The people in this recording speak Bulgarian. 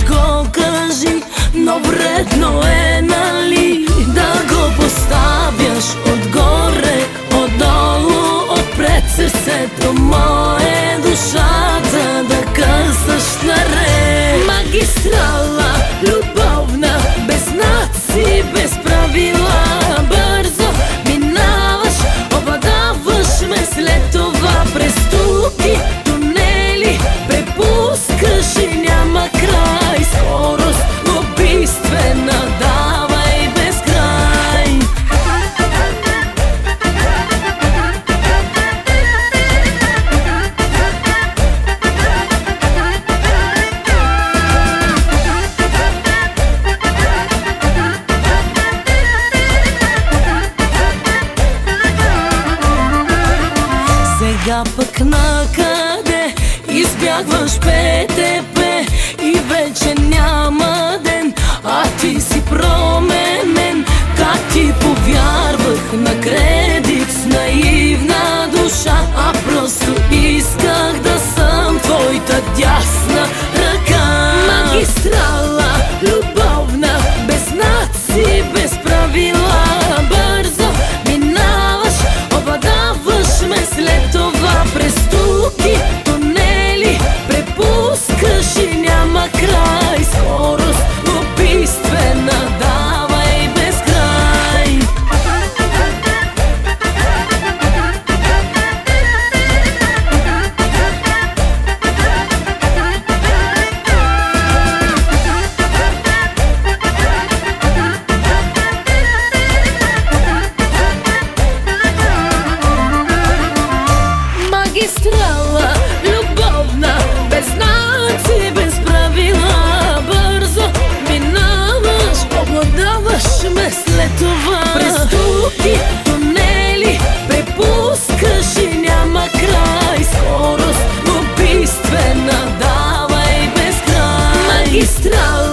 го кажи, но вредно е, нали, да го поставяш отгоре, отдолу, отпред сърцето мое, душата да късаш наред. Магистрала любовна, без знаци, без правила, бързо минаваш, обладаваш ме, след това през туки, тунели препускаш и няма край. Скорост убийствена, давай без край. Сега пък накъде избягваш ПТП и вече няма ден, а ти си променен. Как ти повярвах на кредит с наивна душа, а просто исках да съм твоята дясна ръка. Магистрала любовна, без знаци, без правила, бързо минаваш, обладаваш ме, след това през туки, тунели препускаш и няма край. Скорост убийствена, давай без край. Магистрала любовна, без знаци, без правила, бързо минаваш, обладаваш ме, след това през туки, тунели препускаш и няма край. Скорост убийствена, давай без край. Магистрала